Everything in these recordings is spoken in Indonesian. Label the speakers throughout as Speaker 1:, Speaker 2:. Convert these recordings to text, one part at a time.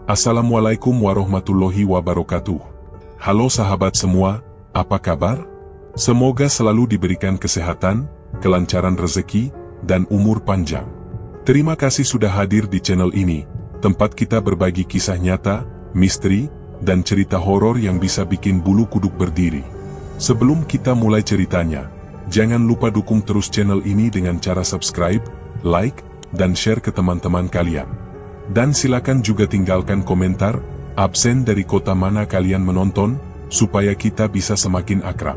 Speaker 1: Assalamualaikum warahmatullahi wabarakatuh. Halo sahabat semua, apa kabar? Semoga selalu diberikan kesehatan, kelancaran rezeki, dan umur panjang. Terima kasih sudah hadir di channel ini, tempat kita berbagi kisah nyata, misteri, dan cerita horor yang bisa bikin bulu kuduk berdiri. Sebelum kita mulai ceritanya, jangan lupa dukung terus channel ini dengan cara subscribe, like, dan share ke teman-teman kalian. Dan silakan juga tinggalkan komentar, absen dari kota mana kalian menonton, supaya kita bisa semakin akrab.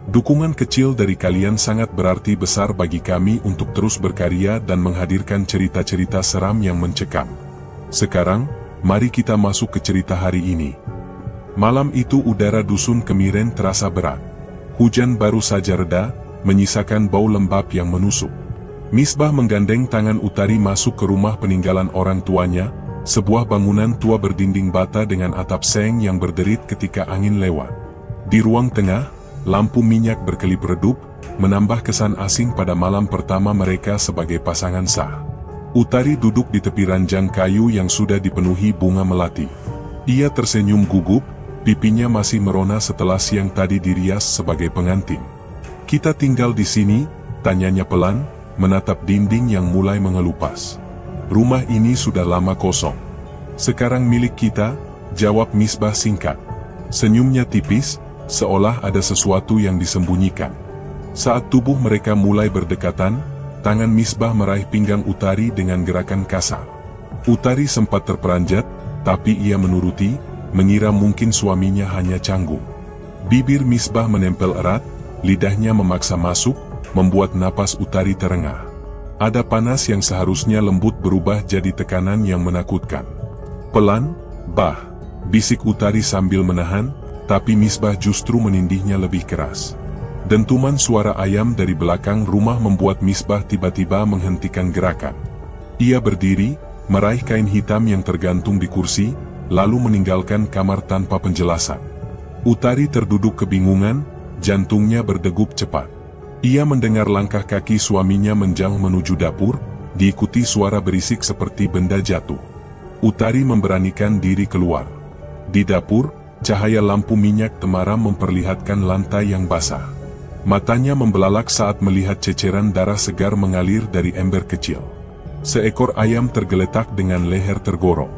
Speaker 1: Dukungan kecil dari kalian sangat berarti besar bagi kami untuk terus berkarya dan menghadirkan cerita-cerita seram yang mencekam. Sekarang, mari kita masuk ke cerita hari ini. Malam itu udara dusun Kemiren terasa berat. Hujan baru saja reda, menyisakan bau lembab yang menusuk. Misbah menggandeng tangan Utari masuk ke rumah peninggalan orang tuanya, sebuah bangunan tua berdinding bata dengan atap seng yang berderit ketika angin lewat. Di ruang tengah, lampu minyak berkelip redup, menambah kesan asing pada malam pertama mereka sebagai pasangan sah. Utari duduk di tepi ranjang kayu yang sudah dipenuhi bunga melati. Ia tersenyum gugup, pipinya masih merona setelah siang tadi dirias sebagai pengantin. "Kita tinggal di sini?" tanyanya pelan, menatap dinding yang mulai mengelupas. "Rumah ini sudah lama kosong. Sekarang milik kita," jawab Misbah singkat. Senyumnya tipis, seolah ada sesuatu yang disembunyikan. Saat tubuh mereka mulai berdekatan, tangan Misbah meraih pinggang Utari dengan gerakan kasar. Utari sempat terperanjat, tapi ia menuruti, mengira mungkin suaminya hanya canggung. Bibir Misbah menempel erat, lidahnya memaksa masuk, membuat napas Utari terengah. Ada panas yang seharusnya lembut berubah jadi tekanan yang menakutkan. "Pelan, Bah," bisik Utari sambil menahan, tapi Misbah justru menindihnya lebih keras. Dentuman suara ayam dari belakang rumah membuat Misbah tiba-tiba menghentikan gerakan. Ia berdiri, meraih kain hitam yang tergantung di kursi, lalu meninggalkan kamar tanpa penjelasan. Utari terduduk kebingungan, jantungnya berdegup cepat. Ia mendengar langkah kaki suaminya menjauh menuju dapur, diikuti suara berisik seperti benda jatuh. Utari memberanikan diri keluar. Di dapur, cahaya lampu minyak temaram memperlihatkan lantai yang basah. Matanya membelalak saat melihat ceceran darah segar mengalir dari ember kecil. Seekor ayam tergeletak dengan leher tergorok.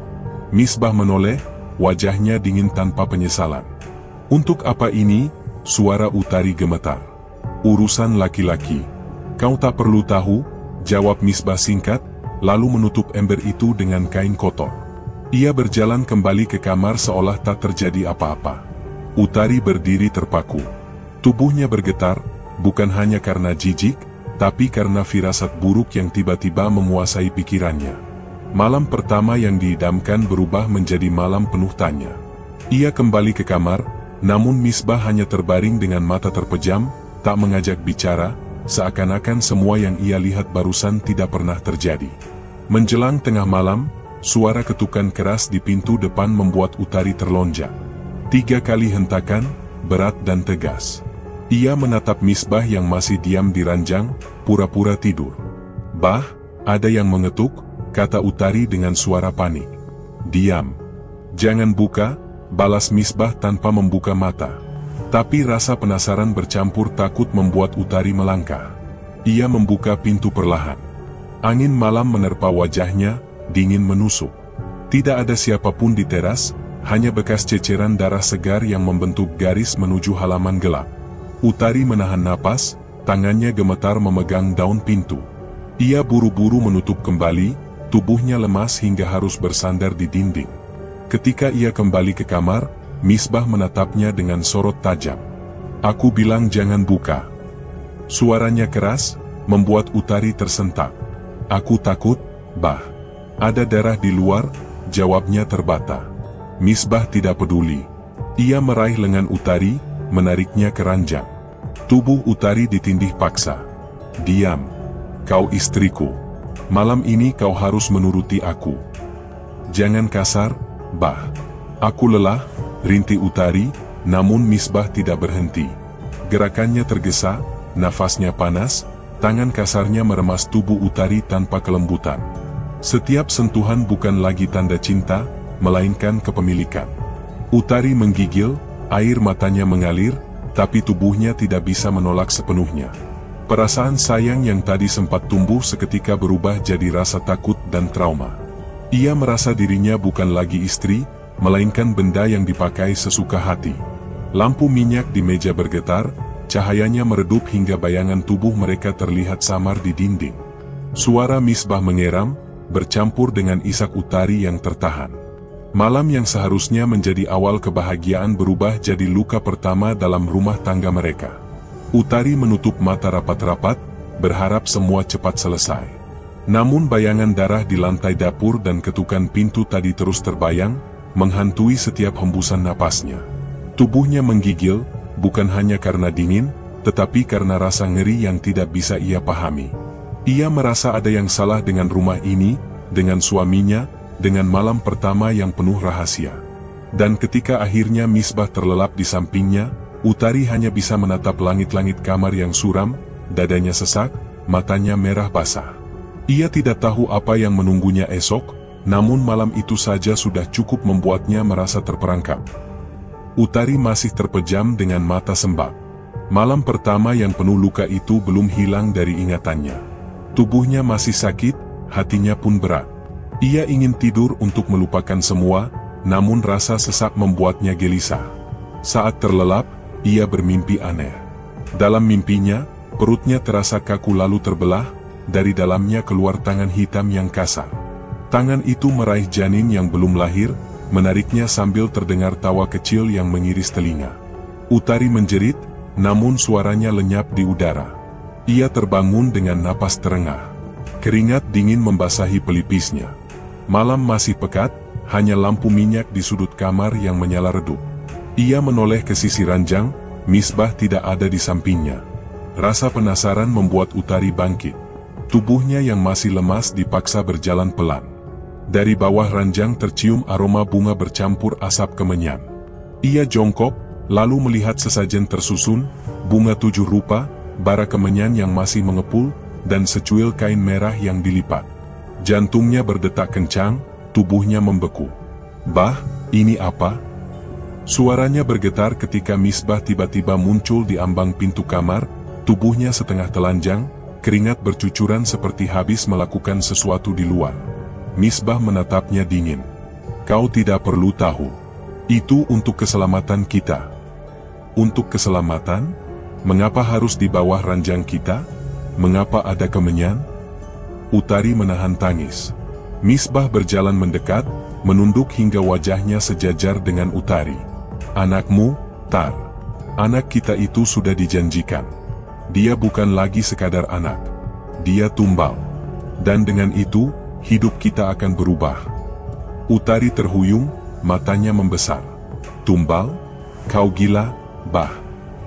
Speaker 1: Misbah menoleh, wajahnya dingin tanpa penyesalan. "Untuk apa ini?" suara Utari gemetar. "Urusan laki-laki. Kau tak perlu tahu," jawab Misbah singkat, lalu menutup ember itu dengan kain kotor. Ia berjalan kembali ke kamar seolah tak terjadi apa-apa. Utari berdiri terpaku. Tubuhnya bergetar, bukan hanya karena jijik, tapi karena firasat buruk yang tiba-tiba menguasai pikirannya. Malam pertama yang diidamkan berubah menjadi malam penuh tanya. Ia kembali ke kamar, namun Misbah hanya terbaring dengan mata terpejam, tak mengajak bicara, seakan-akan semua yang ia lihat barusan tidak pernah terjadi. Menjelang tengah malam, suara ketukan keras di pintu depan membuat Utari terlonjak. 3 kali hentakan, berat dan tegas. Ia menatap Misbah yang masih diam di ranjang, pura-pura tidur. "Bah, ada yang mengetuk," kata Utari dengan suara panik. "Diam. Jangan buka," balas Misbah tanpa membuka mata. Tapi rasa penasaran bercampur takut membuat Utari melangkah. Ia membuka pintu perlahan. Angin malam menerpa wajahnya, dingin menusuk. Tidak ada siapapun di teras, hanya bekas ceceran darah segar yang membentuk garis menuju halaman gelap. Utari menahan napas, tangannya gemetar memegang daun pintu. Ia buru-buru menutup kembali, tubuhnya lemas hingga harus bersandar di dinding. Ketika ia kembali ke kamar, Misbah menatapnya dengan sorot tajam. "Aku bilang jangan buka." Suaranya keras, membuat Utari tersentak. "Aku takut, Bah. Ada darah di luar," jawabnya terbata. Misbah tidak peduli. Ia meraih lengan Utari, menariknya ke ranjang. Tubuh Utari ditindih paksa. "Diam. Kau istriku. Malam ini kau harus menuruti aku. Jangan kasar, Bah." "Aku lelah," rintih Utari, namun Misbah tidak berhenti. Gerakannya tergesa, nafasnya panas, tangan kasarnya meremas tubuh Utari tanpa kelembutan. Setiap sentuhan bukan lagi tanda cinta, melainkan kepemilikan. Utari menggigil, air matanya mengalir, tapi tubuhnya tidak bisa menolak sepenuhnya. Perasaan sayang yang tadi sempat tumbuh seketika berubah jadi rasa takut dan trauma. Ia merasa dirinya bukan lagi istri, melainkan benda yang dipakai sesuka hati. Lampu minyak di meja bergetar, cahayanya meredup hingga bayangan tubuh mereka terlihat samar di dinding. Suara Misbah mengeram, bercampur dengan isak Utari yang tertahan. Malam yang seharusnya menjadi awal kebahagiaan berubah jadi luka pertama dalam rumah tangga mereka. Utari menutup mata rapat-rapat, berharap semua cepat selesai. Namun bayangan darah di lantai dapur dan ketukan pintu tadi terus terbayang, menghantui setiap hembusan napasnya. Tubuhnya menggigil, bukan hanya karena dingin, tetapi karena rasa ngeri yang tidak bisa ia pahami. Ia merasa ada yang salah dengan rumah ini, dengan suaminya, dengan malam pertama yang penuh rahasia. Dan ketika akhirnya Misbah terlelap di sampingnya, Utari hanya bisa menatap langit-langit kamar yang suram, dadanya sesak, matanya merah basah. Ia tidak tahu apa yang menunggunya esok, namun malam itu saja sudah cukup membuatnya merasa terperangkap. Utari masih terpejam dengan mata sembab. Malam pertama yang penuh luka itu belum hilang dari ingatannya. Tubuhnya masih sakit, hatinya pun berat. Ia ingin tidur untuk melupakan semua, namun rasa sesak membuatnya gelisah. Saat terlelap, ia bermimpi aneh. Dalam mimpinya, perutnya terasa kaku lalu terbelah, dari dalamnya keluar tangan hitam yang kasar. Tangan itu meraih janin yang belum lahir, menariknya sambil terdengar tawa kecil yang mengiris telinga. Utari menjerit, namun suaranya lenyap di udara. Ia terbangun dengan napas terengah. Keringat dingin membasahi pelipisnya. Malam masih pekat, hanya lampu minyak di sudut kamar yang menyala redup. Ia menoleh ke sisi ranjang, Misbah tidak ada di sampingnya. Rasa penasaran membuat Utari bangkit. Tubuhnya yang masih lemas dipaksa berjalan pelan. Dari bawah ranjang tercium aroma bunga bercampur asap kemenyan. Ia jongkok, lalu melihat sesajen tersusun, bunga 7 rupa, bara kemenyan yang masih mengepul, dan secuil kain merah yang dilipat. Jantungnya berdetak kencang, tubuhnya membeku. "Bah, ini apa?" Suaranya bergetar ketika Misbah tiba-tiba muncul di ambang pintu kamar, tubuhnya setengah telanjang, keringat bercucuran seperti habis melakukan sesuatu di luar. Misbah menatapnya dingin. "Kau tidak perlu tahu. Itu untuk keselamatan kita." "Untuk keselamatan? Mengapa harus di bawah ranjang kita? Mengapa ada kemenyan?" Utari menahan tangis. Misbah berjalan mendekat, menunduk hingga wajahnya sejajar dengan Utari. "Anakmu, Tar. Anak kita itu sudah dijanjikan. Dia bukan lagi sekadar anak. Dia tumbal. Dan dengan itu, hidup kita akan berubah." Utari terhuyung, matanya membesar. "Tumbal? Kau gila, Bah.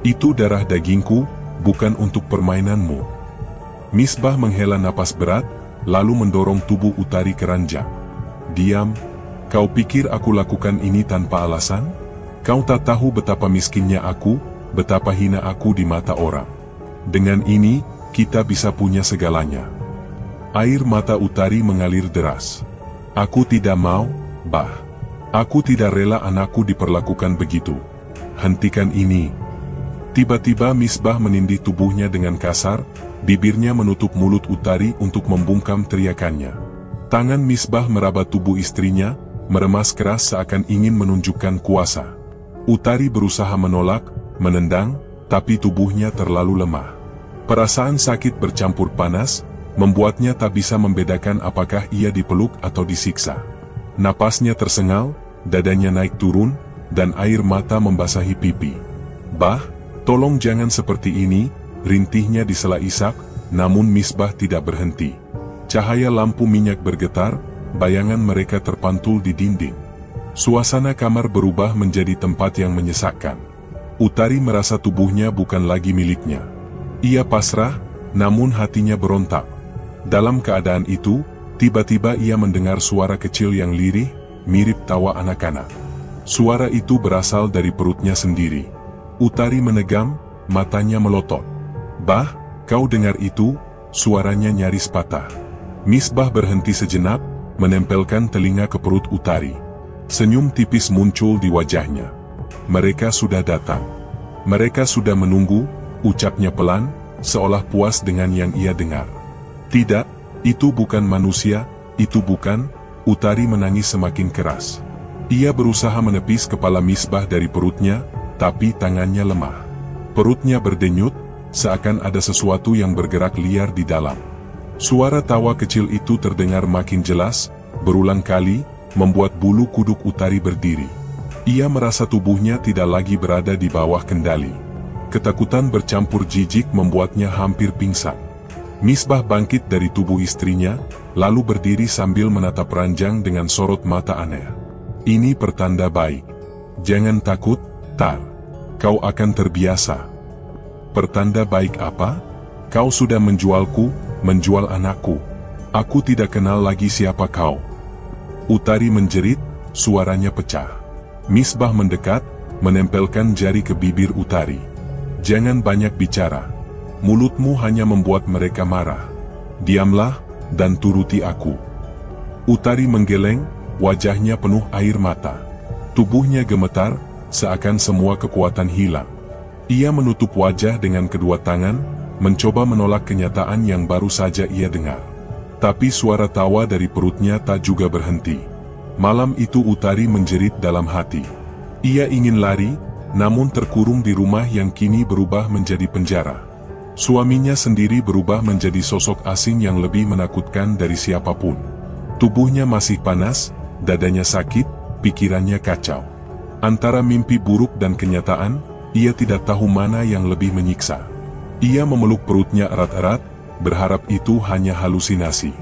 Speaker 1: Itu darah dagingku, bukan untuk permainanmu." Misbah menghela napas berat, lalu mendorong tubuh Utari ke ranjang. "Diam. Kau pikir aku lakukan ini tanpa alasan? Kau tak tahu betapa miskinnya aku, betapa hina aku di mata orang. Dengan ini, kita bisa punya segalanya." Air mata Utari mengalir deras. "Aku tidak mau, Bah. Aku tidak rela anakku diperlakukan begitu. Hentikan ini." Tiba-tiba Misbah menindih tubuhnya dengan kasar, bibirnya menutup mulut Utari untuk membungkam teriakannya. Tangan Misbah meraba tubuh istrinya, meremas keras seakan ingin menunjukkan kuasa. Utari berusaha menolak, menendang, tapi tubuhnya terlalu lemah. Perasaan sakit bercampur panas, membuatnya tak bisa membedakan apakah ia dipeluk atau disiksa. Napasnya tersengal, dadanya naik turun, dan air mata membasahi pipi. "Bah, tolong jangan seperti ini," rintihnya di sela isak, namun Misbah tidak berhenti. Cahaya lampu minyak bergetar, bayangan mereka terpantul di dinding. Suasana kamar berubah menjadi tempat yang menyesakkan. Utari merasa tubuhnya bukan lagi miliknya. Ia pasrah, namun hatinya berontak. Dalam keadaan itu, tiba-tiba ia mendengar suara kecil yang lirih, mirip tawa anak-anak. Suara itu berasal dari perutnya sendiri. Utari menegam, matanya melotot. "Bah, kau dengar itu?" Suaranya nyaris patah. Misbah berhenti sejenak, menempelkan telinga ke perut Utari. Senyum tipis muncul di wajahnya. Mereka sudah datang. Mereka sudah menunggu, ucapnya pelan, seolah puas dengan yang ia dengar. Tidak, itu bukan manusia, itu bukan. Utari menangis semakin keras. Ia berusaha menepis kepala Misbah dari perutnya, tapi tangannya lemah. Perutnya berdenyut, seakan ada sesuatu yang bergerak liar di dalam. Suara tawa kecil itu terdengar makin jelas, berulang kali, membuat bulu kuduk Utari berdiri. Ia merasa tubuhnya tidak lagi berada di bawah kendali. Ketakutan bercampur jijik membuatnya hampir pingsan. Misbah bangkit dari tubuh istrinya, lalu berdiri sambil menatap ranjang dengan sorot mata aneh. Ini pertanda baik. Jangan takut, Tar. Kau akan terbiasa. Pertanda baik apa? Kau sudah menjualku, menjual anakku. Aku tidak kenal lagi siapa kau. Utari menjerit, suaranya pecah. Misbah mendekat, menempelkan jari ke bibir Utari. Jangan banyak bicara. Mulutmu hanya membuat mereka marah. Diamlah, dan turuti aku. Utari menggeleng, wajahnya penuh air mata. Tubuhnya gemetar, seakan semua kekuatan hilang. Ia menutup wajah dengan kedua tangan, mencoba menolak kenyataan yang baru saja ia dengar. Tapi suara tawa dari perutnya tak juga berhenti. Malam itu Utari menjerit dalam hati. Ia ingin lari, namun terkurung di rumah yang kini berubah menjadi penjara. Suaminya sendiri berubah menjadi sosok asing yang lebih menakutkan dari siapapun. Tubuhnya masih panas, dadanya sakit, pikirannya kacau. Antara mimpi buruk dan kenyataan, ia tidak tahu mana yang lebih menyiksa. Ia memeluk perutnya erat-erat, berharap itu hanya halusinasi.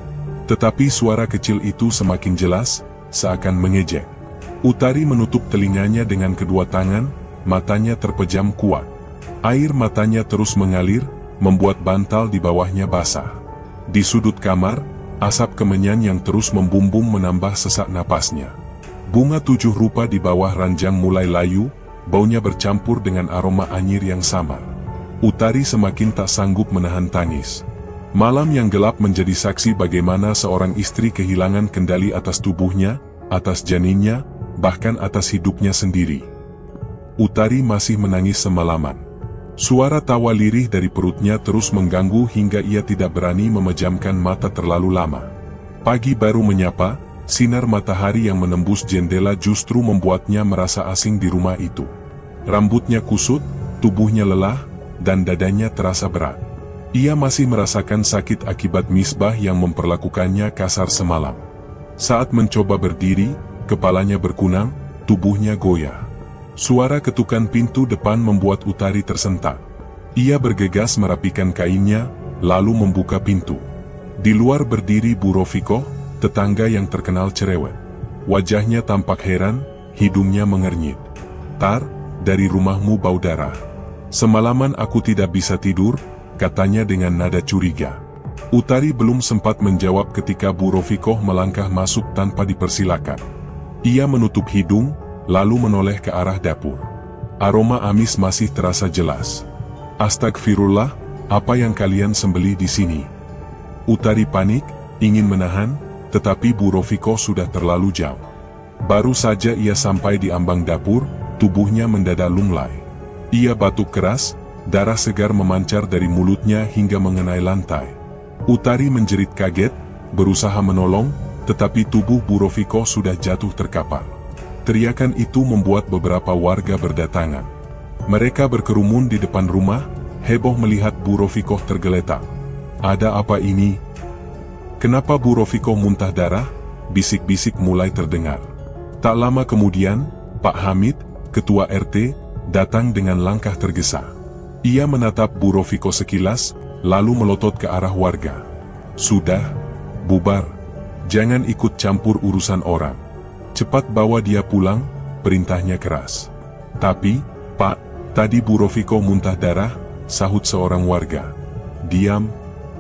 Speaker 1: Tetapi suara kecil itu semakin jelas, seakan mengejek. Utari menutup telinganya dengan kedua tangan, matanya terpejam kuat. Air matanya terus mengalir, membuat bantal di bawahnya basah. Di sudut kamar, asap kemenyan yang terus membumbung menambah sesak napasnya. Bunga 7 rupa di bawah ranjang mulai layu, baunya bercampur dengan aroma anyir yang samar. Utari semakin tak sanggup menahan tangis. Malam yang gelap menjadi saksi bagaimana seorang istri kehilangan kendali atas tubuhnya, atas janinnya, bahkan atas hidupnya sendiri. Utari masih menangis semalaman. Suara tawa lirih dari perutnya terus mengganggu hingga ia tidak berani memejamkan mata terlalu lama. Pagi baru menyapa, sinar matahari yang menembus jendela justru membuatnya merasa asing di rumah itu. Rambutnya kusut, tubuhnya lelah, dan dadanya terasa berat. Ia masih merasakan sakit akibat Misbah yang memperlakukannya kasar semalam. Saat mencoba berdiri, kepalanya berkunang, tubuhnya goyah. Suara ketukan pintu depan membuat Utari tersentak. Ia bergegas merapikan kainnya, lalu membuka pintu. Di luar berdiri Bu Rofikoh, tetangga yang terkenal cerewet. Wajahnya tampak heran, hidungnya mengernyit. Tar, dari rumahmu bau darah. Semalaman aku tidak bisa tidur, katanya dengan nada curiga. Utari belum sempat menjawab ketika Bu Rofikoh melangkah masuk tanpa dipersilakan. Ia menutup hidung, lalu menoleh ke arah dapur. Aroma amis masih terasa jelas. Astagfirullah, apa yang kalian sembelih di sini? Utari panik, ingin menahan, tetapi Bu Rofikoh sudah terlalu jauh. Baru saja ia sampai di ambang dapur, tubuhnya mendadak lunglai. Ia batuk keras, darah segar memancar dari mulutnya hingga mengenai lantai. Utari menjerit kaget, berusaha menolong, tetapi tubuh Bu Rofikoh sudah jatuh terkapar. Teriakan itu membuat beberapa warga berdatangan. Mereka berkerumun di depan rumah, heboh melihat Bu Rofikoh tergeletak. Ada apa ini? Kenapa Bu Rofikoh muntah darah? Bisik-bisik mulai terdengar. Tak lama kemudian, Pak Hamid, ketua RT, datang dengan langkah tergesa. Ia menatap Bu Rofikoh sekilas, lalu melotot ke arah warga. Sudah, bubar. Jangan ikut campur urusan orang. Cepat bawa dia pulang, perintahnya keras. Tapi, Pak, tadi Bu Rofikoh muntah darah, sahut seorang warga. Diam,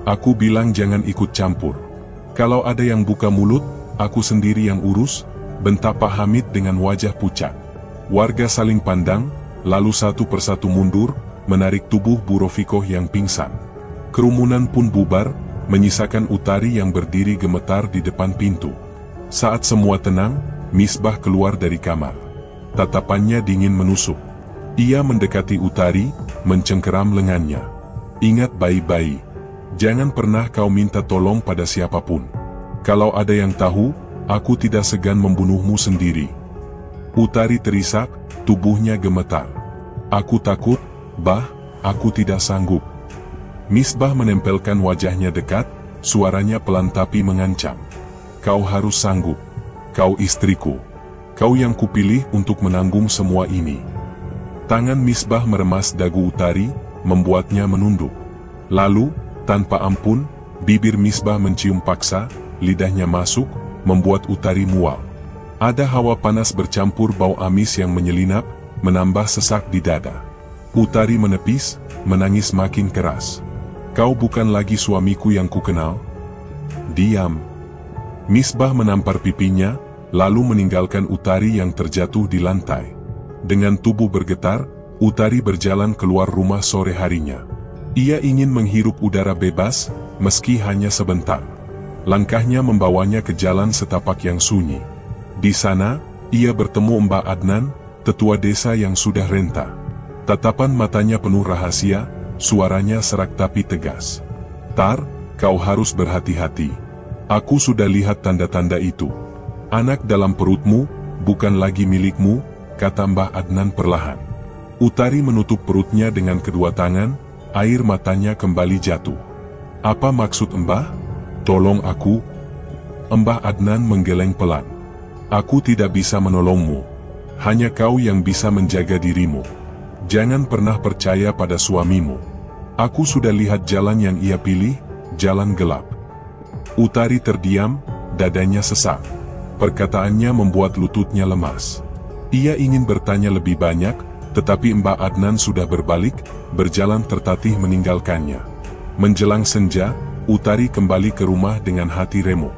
Speaker 1: aku bilang jangan ikut campur. Kalau ada yang buka mulut, aku sendiri yang urus, bentak Pak Hamid dengan wajah pucat. Warga saling pandang, lalu satu persatu mundur, menarik tubuh Bu Rofikoh yang pingsan. Kerumunan pun bubar, menyisakan Utari yang berdiri gemetar di depan pintu. Saat semua tenang, Misbah keluar dari kamar. Tatapannya dingin menusuk. Ia mendekati Utari, mencengkeram lengannya. Ingat baik-baik. Jangan pernah kau minta tolong pada siapapun. Kalau ada yang tahu, aku tidak segan membunuhmu sendiri. Utari terisak, tubuhnya gemetar. Aku takut, Bah, aku tidak sanggup. Misbah menempelkan wajahnya dekat, suaranya pelan tapi mengancam. Kau harus sanggup. Kau istriku. Kau yang kupilih untuk menanggung semua ini. Tangan Misbah meremas dagu Utari, membuatnya menunduk. Lalu, tanpa ampun, bibir Misbah mencium paksa, lidahnya masuk, membuat Utari mual. Ada hawa panas bercampur bau amis yang menyelinap, menambah sesak di dada. Utari menepis, menangis makin keras. Kau bukan lagi suamiku yang kukenal. Diam. Misbah menampar pipinya, lalu meninggalkan Utari yang terjatuh di lantai. Dengan tubuh bergetar, Utari berjalan keluar rumah sore harinya. Ia ingin menghirup udara bebas, meski hanya sebentar. Langkahnya membawanya ke jalan setapak yang sunyi. Di sana, ia bertemu Mbak Adnan, tetua desa yang sudah renta. Tatapan matanya penuh rahasia, suaranya serak tapi tegas. Tar, kau harus berhati-hati. Aku sudah lihat tanda-tanda itu. Anak dalam perutmu, bukan lagi milikmu, kata Mbah Adnan perlahan. Utari menutup perutnya dengan kedua tangan, air matanya kembali jatuh. Apa maksud Mbah? Tolong aku. Mbah Adnan menggeleng pelan. Aku tidak bisa menolongmu. Hanya kau yang bisa menjaga dirimu. Jangan pernah percaya pada suamimu. Aku sudah lihat jalan yang ia pilih, jalan gelap. Utari terdiam, dadanya sesak. Perkataannya membuat lututnya lemas. Ia ingin bertanya lebih banyak, tetapi Mbak Adnan sudah berbalik, berjalan tertatih meninggalkannya. Menjelang senja, Utari kembali ke rumah dengan hati remuk.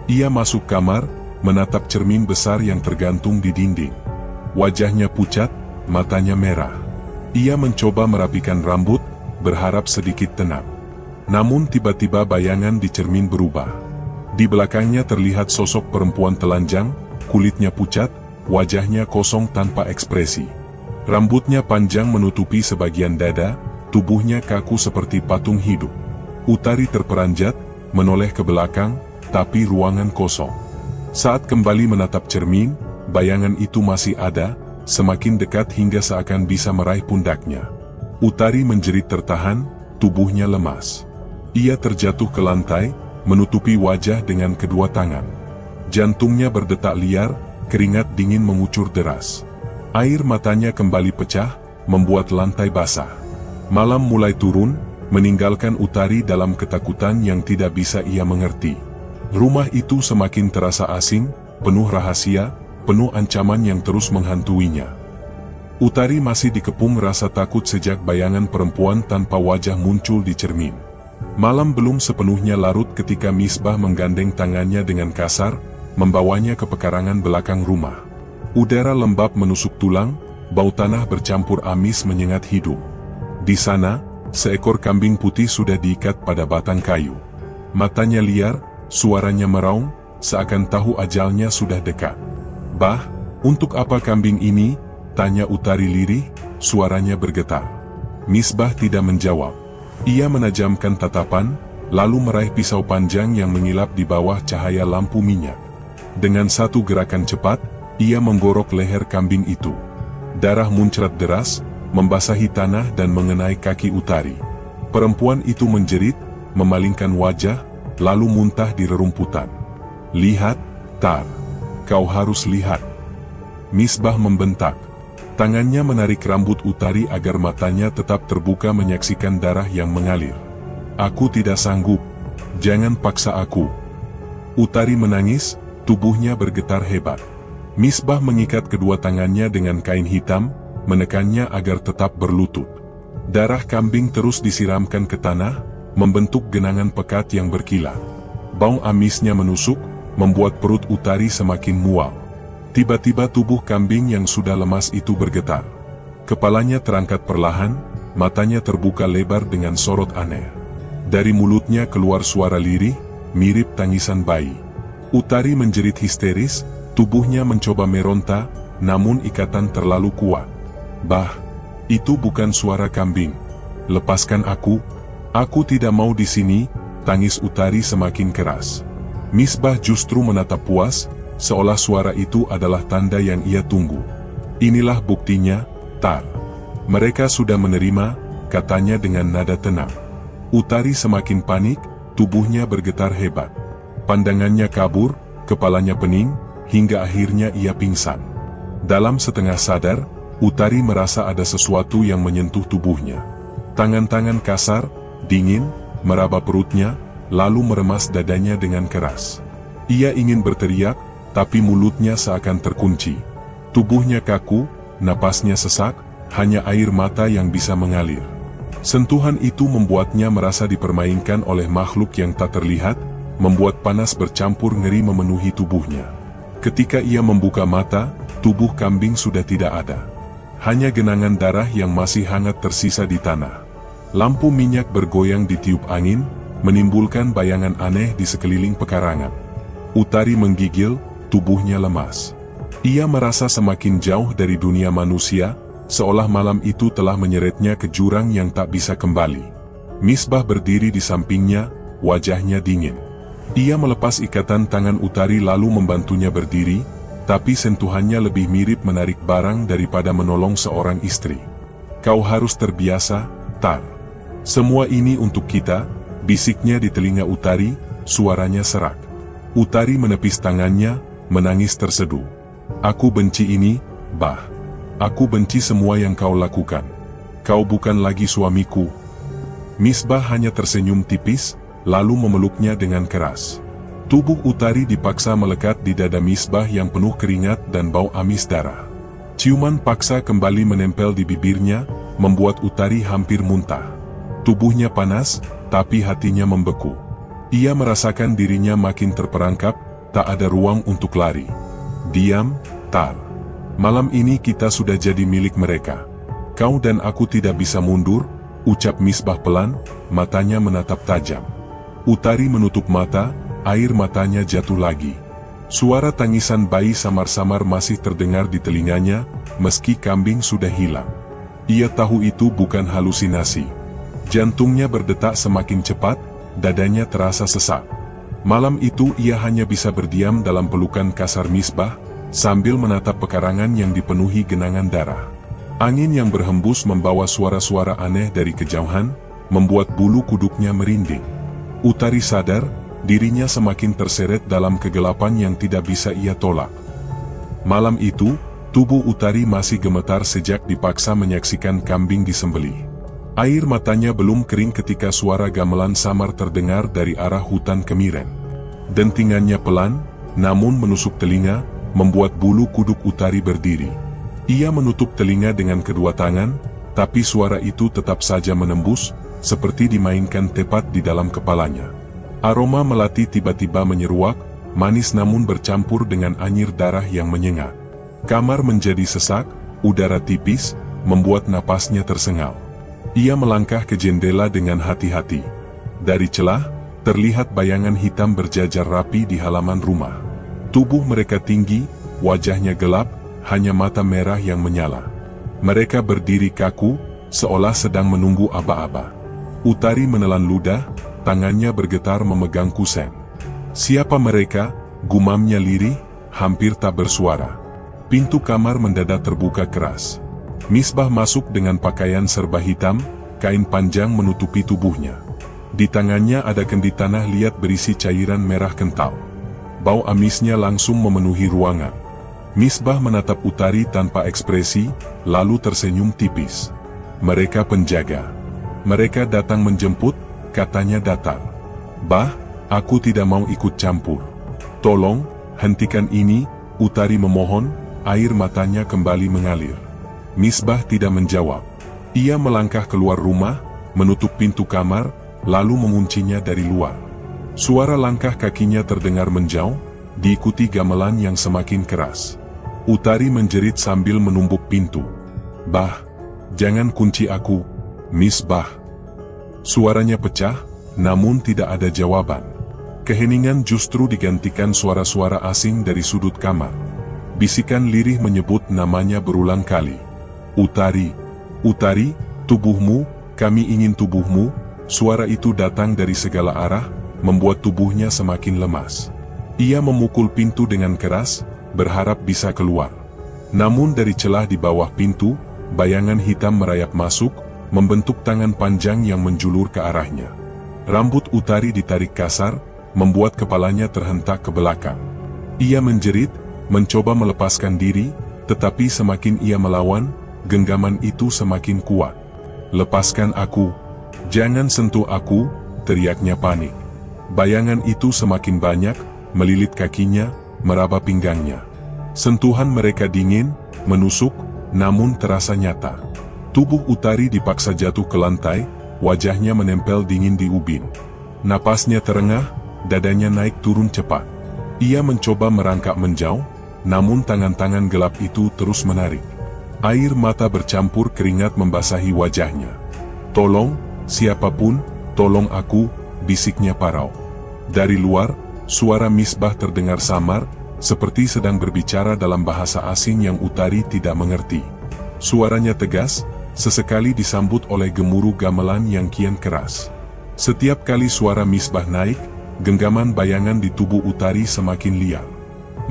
Speaker 1: Ia masuk kamar, menatap cermin besar yang tergantung di dinding. Wajahnya pucat, matanya merah. Ia mencoba merapikan rambut, berharap sedikit tenang. Namun tiba-tiba bayangan di cermin berubah. Di belakangnya terlihat sosok perempuan telanjang, kulitnya pucat, wajahnya kosong tanpa ekspresi. Rambutnya panjang menutupi sebagian dada, tubuhnya kaku seperti patung hidup. Utari terperanjat, menoleh ke belakang, tapi ruangan kosong. Saat kembali menatap cermin, bayangan itu masih ada, semakin dekat hingga seakan bisa meraih pundaknya. Utari menjerit tertahan, tubuhnya lemas. Ia terjatuh ke lantai, menutupi wajah dengan kedua tangan. Jantungnya berdetak liar, keringat dingin mengucur deras. Air matanya kembali pecah, membuat lantai basah. Malam mulai turun, meninggalkan Utari dalam ketakutan yang tidak bisa ia mengerti. Rumah itu semakin terasa asing, penuh rahasia, penuh ancaman yang terus menghantuinya. Utari masih dikepung rasa takut sejak bayangan perempuan tanpa wajah muncul di cermin. Malam belum sepenuhnya larut ketika Misbah menggandeng tangannya dengan kasar, membawanya ke pekarangan belakang rumah. Udara lembab menusuk tulang, bau tanah bercampur amis menyengat hidung. Di sana, seekor kambing putih sudah diikat pada batang kayu. Matanya liar, suaranya meraung, seakan tahu ajalnya sudah dekat. Bah, untuk apa kambing ini? Tanya Utari lirih, suaranya bergetar. Misbah tidak menjawab. Ia menajamkan tatapan, lalu meraih pisau panjang yang mengilap di bawah cahaya lampu minyak. Dengan satu gerakan cepat, ia menggorok leher kambing itu. Darah muncrat deras, membasahi tanah dan mengenai kaki Utari. Perempuan itu menjerit, memalingkan wajah, lalu muntah di rerumputan. Lihat, Tar. Kau harus lihat. Misbah membentak. Tangannya menarik rambut Utari agar matanya tetap terbuka menyaksikan darah yang mengalir. Aku tidak sanggup. Jangan paksa aku. Utari menangis, tubuhnya bergetar hebat. Misbah mengikat kedua tangannya dengan kain hitam, menekannya agar tetap berlutut. Darah kambing terus disiramkan ke tanah, membentuk genangan pekat yang berkilat. Bau amisnya menusuk, membuat perut Utari semakin mual. Tiba-tiba tubuh kambing yang sudah lemas itu bergetar. Kepalanya terangkat perlahan, matanya terbuka lebar dengan sorot aneh. Dari mulutnya keluar suara lirih, mirip tangisan bayi. Utari menjerit histeris, Tubuhnya mencoba meronta, namun ikatan terlalu kuat. Bah, itu bukan suara kambing. Lepaskan aku. Aku tidak mau di sini, tangis Utari semakin keras. Misbah justru menatap puas, seolah suara itu adalah tanda yang ia tunggu. Inilah buktinya, Tar. Mereka sudah menerima, katanya dengan nada tenang. Utari semakin panik, tubuhnya bergetar hebat. Pandangannya kabur, kepalanya pening, hingga akhirnya ia pingsan. Dalam setengah sadar, Utari merasa ada sesuatu yang menyentuh tubuhnya. Tangan-tangan kasar, dingin, meraba perutnya, lalu meremas dadanya dengan keras. Ia ingin berteriak, tapi mulutnya seakan terkunci. Tubuhnya kaku, napasnya sesak, hanya air mata yang bisa mengalir. Sentuhan itu membuatnya merasa dipermainkan oleh makhluk yang tak terlihat, membuat panas bercampur ngeri memenuhi tubuhnya. Ketika ia membuka mata, tubuh kambing sudah tidak ada. Hanya genangan darah yang masih hangat tersisa di tanah. Lampu minyak bergoyang ditiup angin, menimbulkan bayangan aneh di sekeliling pekarangan. Utari menggigil, tubuhnya lemas. Ia merasa semakin jauh dari dunia manusia, seolah malam itu telah menyeretnya ke jurang yang tak bisa kembali. Misbah berdiri di sampingnya, wajahnya dingin. Ia melepas ikatan tangan Utari lalu membantunya berdiri, tapi sentuhannya lebih mirip menarik barang daripada menolong seorang istri. Kau harus terbiasa, Tar. Semua ini untuk kita, bisiknya di telinga Utari, suaranya serak. Utari menepis tangannya, menangis terseduh. Aku benci ini, Bah. Aku benci semua yang kau lakukan. Kau bukan lagi suamiku. Misbah hanya tersenyum tipis, lalu memeluknya dengan keras. Tubuh Utari dipaksa melekat di dada Misbah yang penuh keringat dan bau amis darah. Ciuman paksa kembali menempel di bibirnya, membuat Utari hampir muntah. Tubuhnya panas, tapi hatinya membeku. Ia merasakan dirinya makin terperangkap, tak ada ruang untuk lari. Diam, Tar. Malam ini kita sudah jadi milik mereka. Kau dan aku tidak bisa mundur, ucap Misbah pelan, matanya menatap tajam. Utari menutup mata, air matanya jatuh lagi. Suara tangisan bayi samar-samar masih terdengar di telinganya, meski kambing sudah hilang. Ia tahu itu bukan halusinasi. Jantungnya berdetak semakin cepat, dadanya terasa sesak. Malam itu ia hanya bisa berdiam dalam pelukan kasar Misbah, sambil menatap pekarangan yang dipenuhi genangan darah. Angin yang berhembus membawa suara-suara aneh dari kejauhan, membuat bulu kuduknya merinding. Utari sadar, dirinya semakin terseret dalam kegelapan yang tidak bisa ia tolak. Malam itu, tubuh Utari masih gemetar sejak dipaksa menyaksikan kambing disembelih. Air matanya belum kering ketika suara gamelan samar terdengar dari arah hutan kemiren. Dentingannya pelan, namun menusuk telinga, membuat bulu kuduk Utari berdiri. Ia menutup telinga dengan kedua tangan, tapi suara itu tetap saja menembus, seperti dimainkan tepat di dalam kepalanya. Aroma melati tiba-tiba menyeruak, manis namun bercampur dengan anyir darah yang menyengat. Kamar menjadi sesak, udara tipis, membuat napasnya tersengal. Ia melangkah ke jendela dengan hati-hati. Dari celah, terlihat bayangan hitam berjajar rapi di halaman rumah. Tubuh mereka tinggi, wajahnya gelap, hanya mata merah yang menyala. Mereka berdiri kaku, seolah sedang menunggu aba-aba. Utari menelan ludah, tangannya bergetar memegang kusen. Siapa mereka? Gumamnya lirih, hampir tak bersuara. Pintu kamar mendadak terbuka keras. Misbah masuk dengan pakaian serba hitam, kain panjang menutupi tubuhnya. Di tangannya ada kendi tanah liat berisi cairan merah kental. Bau amisnya langsung memenuhi ruangan. Misbah menatap Utari tanpa ekspresi, lalu tersenyum tipis. Mereka penjaga. Mereka datang menjemput, katanya datar. Bah, aku tidak mau ikut campur. Tolong, hentikan ini, Utari memohon, air matanya kembali mengalir. Misbah tidak menjawab. Ia melangkah keluar rumah, menutup pintu kamar, lalu menguncinya dari luar. Suara langkah kakinya terdengar menjauh, diikuti gamelan yang semakin keras. Utari menjerit sambil menumbuk pintu. Bah, jangan kunci aku, Misbah. Suaranya pecah, namun tidak ada jawaban. Keheningan justru digantikan suara-suara asing dari sudut kamar. Bisikan lirih menyebut namanya berulang kali. Utari, Utari, tubuhmu, kami ingin tubuhmu. Suara itu datang dari segala arah, membuat tubuhnya semakin lemas. Ia memukul pintu dengan keras, berharap bisa keluar. Namun dari celah di bawah pintu, bayangan hitam merayap masuk, membentuk tangan panjang yang menjulur ke arahnya. Rambut Utari ditarik kasar, membuat kepalanya terhentak ke belakang. Ia menjerit, mencoba melepaskan diri, tetapi semakin ia melawan, genggaman itu semakin kuat. "Lepaskan aku! Jangan sentuh aku!" teriaknya panik. Bayangan itu semakin banyak, melilit kakinya, meraba pinggangnya. Sentuhan mereka dingin, menusuk, namun terasa nyata. Tubuh Utari dipaksa jatuh ke lantai, wajahnya menempel dingin di ubin. Napasnya terengah, dadanya naik turun cepat. Ia mencoba merangkak menjauh, namun tangan-tangan gelap itu terus menarik. Air mata bercampur keringat membasahi wajahnya. "Tolong, siapapun, tolong aku," bisiknya parau. Dari luar, suara Misbah terdengar samar, seperti sedang berbicara dalam bahasa asing yang Utari tidak mengerti. Suaranya tegas, sesekali disambut oleh gemuruh gamelan yang kian keras. Setiap kali suara Misbah naik, genggaman bayangan di tubuh Utari semakin liar.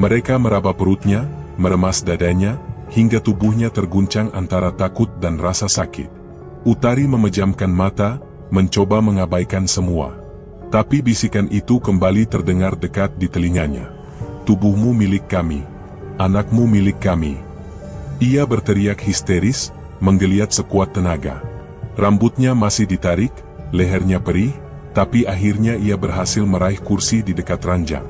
Speaker 1: Mereka meraba perutnya, meremas dadanya, hingga tubuhnya terguncang antara takut dan rasa sakit. Utari memejamkan mata, mencoba mengabaikan semua. Tapi bisikan itu kembali terdengar dekat di telinganya. "Tubuhmu milik kami. Anakmu milik kami." Ia berteriak histeris, menggeliat sekuat tenaga. Rambutnya masih ditarik, lehernya perih, tapi akhirnya ia berhasil meraih kursi di dekat ranjang.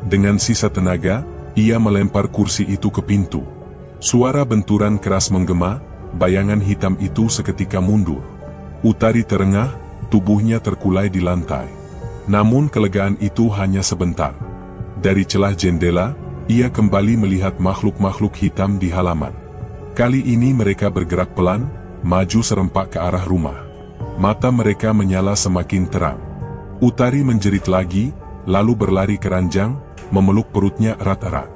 Speaker 1: Dengan sisa tenaga, ia melempar kursi itu ke pintu. Suara benturan keras menggema, bayangan hitam itu seketika mundur. Utari terengah, tubuhnya terkulai di lantai. Namun kelegaan itu hanya sebentar. Dari celah jendela, ia kembali melihat makhluk-makhluk hitam di halaman. Kali ini mereka bergerak pelan, maju serempak ke arah rumah. Mata mereka menyala semakin terang. Utari menjerit lagi, lalu berlari ke ranjang, memeluk perutnya erat-erat.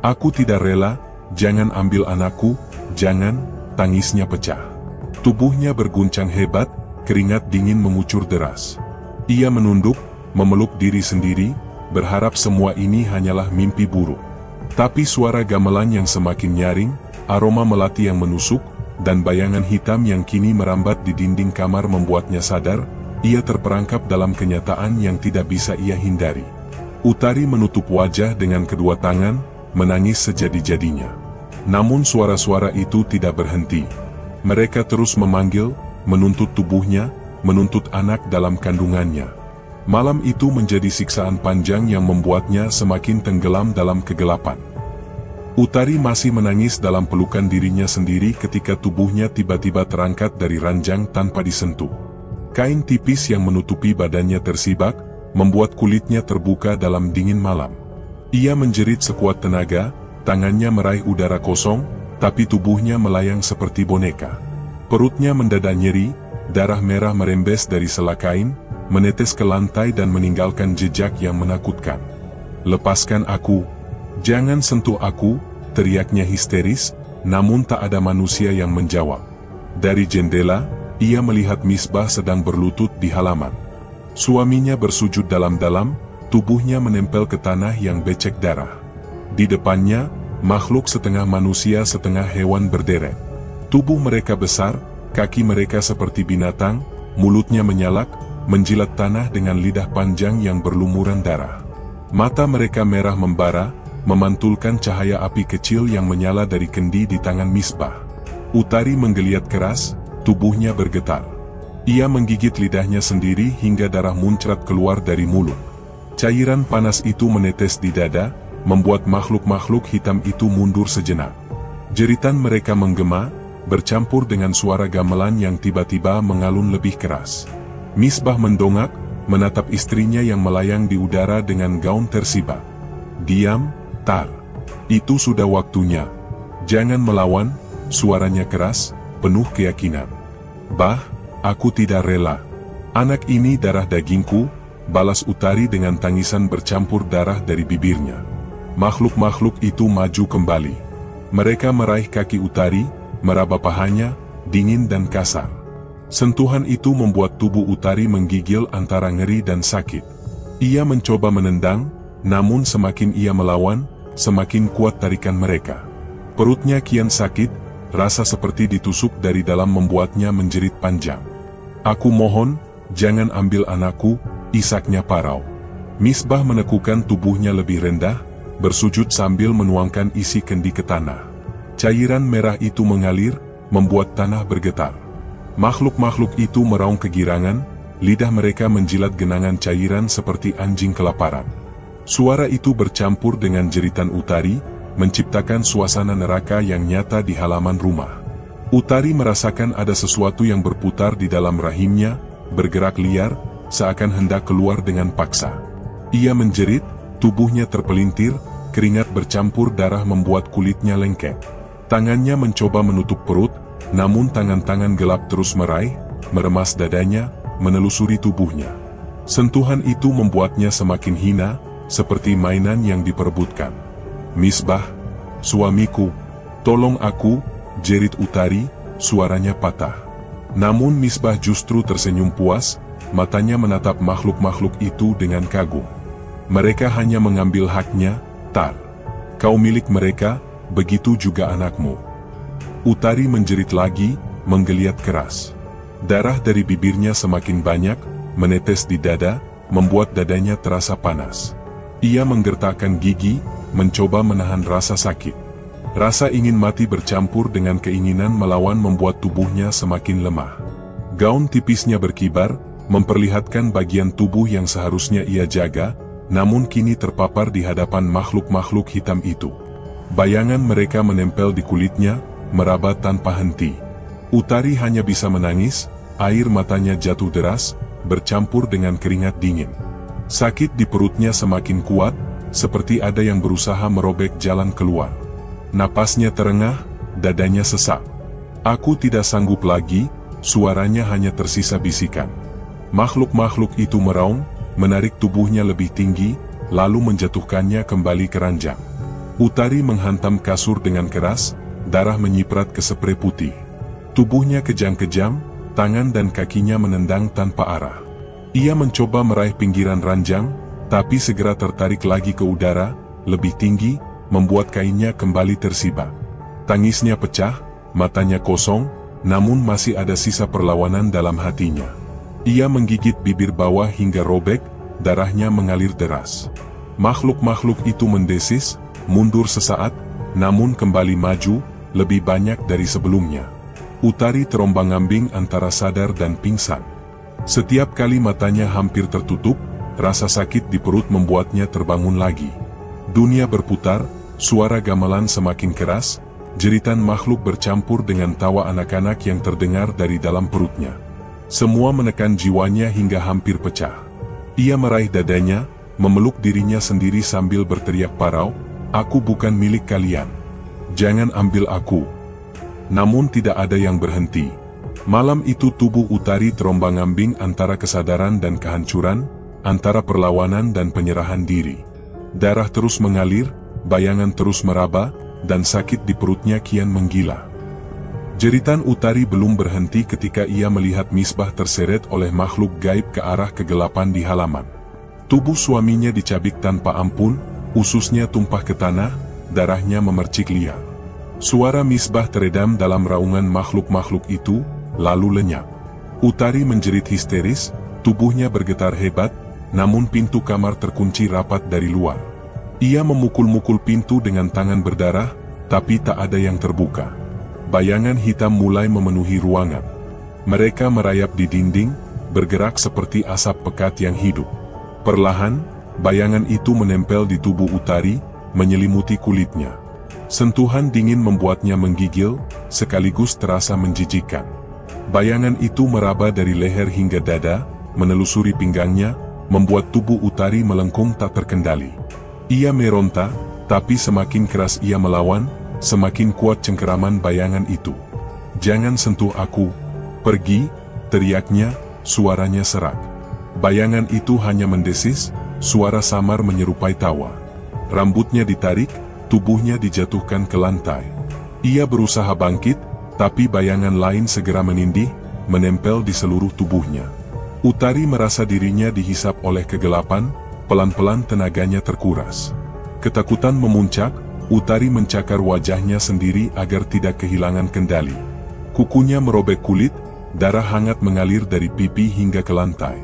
Speaker 1: "Aku tidak rela, jangan ambil anakku, jangan," tangisnya pecah. Tubuhnya berguncang hebat, keringat dingin mengucur deras. Ia menunduk, memeluk diri sendiri, berharap semua ini hanyalah mimpi buruk. Tapi suara gamelan yang semakin nyaring, aroma melati yang menusuk, dan bayangan hitam yang kini merambat di dinding kamar membuatnya sadar, ia terperangkap dalam kenyataan yang tidak bisa ia hindari. Utari menutup wajah dengan kedua tangan, menangis sejadi-jadinya. Namun suara-suara itu tidak berhenti. Mereka terus memanggil, menuntut tubuhnya, menuntut anak dalam kandungannya. Malam itu menjadi siksaan panjang yang membuatnya semakin tenggelam dalam kegelapan. Utari masih menangis dalam pelukan dirinya sendiri ketika tubuhnya tiba-tiba terangkat dari ranjang tanpa disentuh. Kain tipis yang menutupi badannya tersibak, membuat kulitnya terbuka dalam dingin malam. Ia menjerit sekuat tenaga, tangannya meraih udara kosong, tapi tubuhnya melayang seperti boneka. Perutnya mendadak nyeri, darah merah merembes dari sela kain, menetes ke lantai dan meninggalkan jejak yang menakutkan. "Lepaskan aku! Jangan sentuh aku!" teriaknya histeris, namun tak ada manusia yang menjawab. Dari jendela, ia melihat Misbah sedang berlutut di halaman. Suaminya bersujud dalam-dalam, tubuhnya menempel ke tanah yang becek darah. Di depannya, makhluk setengah manusia setengah hewan berderet. Tubuh mereka besar, kaki mereka seperti binatang, mulutnya menyalak, menjilat tanah dengan lidah panjang yang berlumuran darah. Mata mereka merah membara, memantulkan cahaya api kecil yang menyala dari kendi di tangan Misbah. Utari menggeliat keras, tubuhnya bergetar. Ia menggigit lidahnya sendiri hingga darah muncrat keluar dari mulut. Cairan panas itu menetes di dada, membuat makhluk-makhluk hitam itu mundur sejenak. Jeritan mereka menggema, bercampur dengan suara gamelan yang tiba-tiba mengalun lebih keras. Misbah mendongak, menatap istrinya yang melayang di udara dengan gaun tersibak. "Diam, Tar. Itu sudah waktunya. Jangan melawan," suaranya keras, penuh keyakinan. "Bah, aku tidak rela. Anak ini darah dagingku, balas Utari dengan tangisan bercampur darah dari bibirnya. Makhluk-makhluk itu maju kembali. Mereka meraih kaki Utari, meraba pahanya, dingin dan kasar. Sentuhan itu membuat tubuh Utari menggigil antara ngeri dan sakit. Ia mencoba menendang, namun semakin ia melawan, semakin kuat tarikan mereka. Perutnya kian sakit, rasa seperti ditusuk dari dalam membuatnya menjerit panjang. "Aku mohon, jangan ambil anakku," isaknya parau. Misbah menekukan tubuhnya lebih rendah, bersujud sambil menuangkan isi kendi ke tanah. Cairan merah itu mengalir, membuat tanah bergetar. Makhluk-makhluk itu meraung kegirangan, lidah mereka menjilat genangan cairan seperti anjing kelaparan. Suara itu bercampur dengan jeritan Utari, menciptakan suasana neraka yang nyata di halaman rumah. Utari merasakan ada sesuatu yang berputar di dalam rahimnya, bergerak liar, seakan hendak keluar dengan paksa. Ia menjerit, tubuhnya terpelintir, keringat bercampur darah membuat kulitnya lengket. Tangannya mencoba menutup perut, namun tangan-tangan gelap terus meraih, meremas dadanya, menelusuri tubuhnya. Sentuhan itu membuatnya semakin hina, seperti mainan yang diperebutkan. "Misbah, suamiku, tolong aku," jerit Utari, suaranya patah. Namun Misbah justru tersenyum puas, matanya menatap makhluk-makhluk itu dengan kagum. "Mereka hanya mengambil haknya, Tar. Kau milik mereka, begitu juga anakmu." Utari menjerit lagi, menggeliat keras. Darah dari bibirnya semakin banyak, menetes di dada, membuat dadanya terasa panas. Ia menggertakkan gigi, mencoba menahan rasa sakit. Rasa ingin mati bercampur dengan keinginan melawan membuat tubuhnya semakin lemah. Gaun tipisnya berkibar, memperlihatkan bagian tubuh yang seharusnya ia jaga, namun kini terpapar di hadapan makhluk-makhluk hitam itu. Bayangan mereka menempel di kulitnya, meraba tanpa henti. Utari hanya bisa menangis, air matanya jatuh deras, bercampur dengan keringat dingin. Sakit di perutnya semakin kuat, seperti ada yang berusaha merobek jalan keluar. Napasnya terengah, dadanya sesak. "Aku tidak sanggup lagi," suaranya hanya tersisa bisikan. Makhluk-makhluk itu meraung, menarik tubuhnya lebih tinggi, lalu menjatuhkannya kembali ke ranjang. Utari menghantam kasur dengan keras, darah menyiprat ke spray putih. Tubuhnya kejang-kejam, tangan dan kakinya menendang tanpa arah. Ia mencoba meraih pinggiran ranjang, tapi segera tertarik lagi ke udara, lebih tinggi, membuat kainnya kembali tersibak. Tangisnya pecah, matanya kosong, namun masih ada sisa perlawanan dalam hatinya. Ia menggigit bibir bawah hingga robek, darahnya mengalir deras. Makhluk-makhluk itu mendesis, mundur sesaat, namun kembali maju, lebih banyak dari sebelumnya. Utari terombang-ambing antara sadar dan pingsan. Setiap kali matanya hampir tertutup, rasa sakit di perut membuatnya terbangun lagi. Dunia berputar, suara gamelan semakin keras, jeritan makhluk bercampur dengan tawa anak-anak yang terdengar dari dalam perutnya. Semua menekan jiwanya hingga hampir pecah. Ia meraih dadanya, memeluk dirinya sendiri sambil berteriak parau, "Aku bukan milik kalian. Jangan ambil aku." Namun tidak ada yang berhenti. Malam itu tubuh Utari terombang-ambing antara kesadaran dan kehancuran, antara perlawanan dan penyerahan diri. Darah terus mengalir, bayangan terus meraba, dan sakit di perutnya kian menggila. Jeritan Utari belum berhenti ketika ia melihat Misbah terseret oleh makhluk gaib ke arah kegelapan di halaman. Tubuh suaminya dicabik tanpa ampun, ususnya tumpah ke tanah, darahnya memercik liar. Suara Misbah teredam dalam raungan makhluk-makhluk itu, lalu lenyap. Utari menjerit histeris, tubuhnya bergetar hebat, namun pintu kamar terkunci rapat dari luar. Ia memukul-mukul pintu dengan tangan berdarah, tapi tak ada yang terbuka. Bayangan hitam mulai memenuhi ruangan. Mereka merayap di dinding, bergerak seperti asap pekat yang hidup. Perlahan, bayangan itu menempel di tubuh Utari, menyelimuti kulitnya. Sentuhan dingin membuatnya menggigil, sekaligus terasa menjijikkan. Bayangan itu meraba dari leher hingga dada, menelusuri pinggangnya, membuat tubuh Utari melengkung tak terkendali. Ia meronta, tapi semakin keras ia melawan, semakin kuat cengkeraman bayangan itu. "Jangan sentuh aku, pergi," teriaknya, suaranya serak. Bayangan itu hanya mendesis, suara samar menyerupai tawa. Rambutnya ditarik, tubuhnya dijatuhkan ke lantai. Ia berusaha bangkit, tapi bayangan lain segera menindih, menempel di seluruh tubuhnya. Utari merasa dirinya dihisap oleh kegelapan, pelan-pelan tenaganya terkuras. Ketakutan memuncak, Utari mencakar wajahnya sendiri agar tidak kehilangan kendali. Kukunya merobek kulit, darah hangat mengalir dari pipi hingga ke lantai.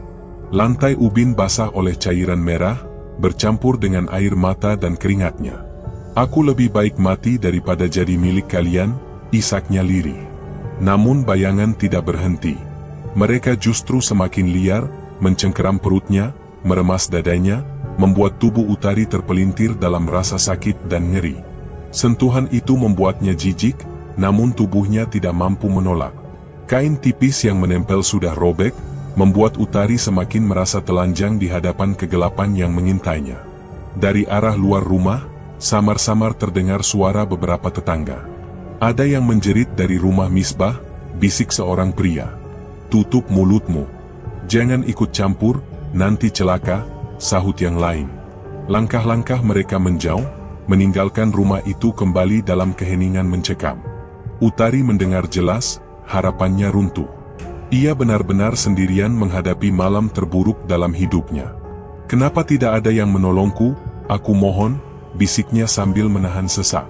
Speaker 1: Lantai ubin basah oleh cairan merah, bercampur dengan air mata dan keringatnya. "Aku lebih baik mati daripada jadi milik kalian," isaknya lirih. Namun bayangan tidak berhenti. Mereka justru semakin liar, mencengkeram perutnya, meremas dadanya, membuat tubuh Utari terpelintir dalam rasa sakit dan ngeri. Sentuhan itu membuatnya jijik, namun tubuhnya tidak mampu menolak. Kain tipis yang menempel sudah robek, membuat Utari semakin merasa telanjang di hadapan kegelapan yang mengintainya. Dari arah luar rumah, samar-samar terdengar suara beberapa tetangga. Ada yang menjerit dari rumah Misbah, bisik seorang pria. "Tutup mulutmu. Jangan ikut campur, nanti celaka," sahut yang lain. Langkah-langkah mereka menjauh, meninggalkan rumah itu kembali dalam keheningan mencekam. Utari mendengar jelas, harapannya runtuh. Ia benar-benar sendirian menghadapi malam terburuk dalam hidupnya. "Kenapa tidak ada yang menolongku? Aku mohon," bisiknya sambil menahan sesak.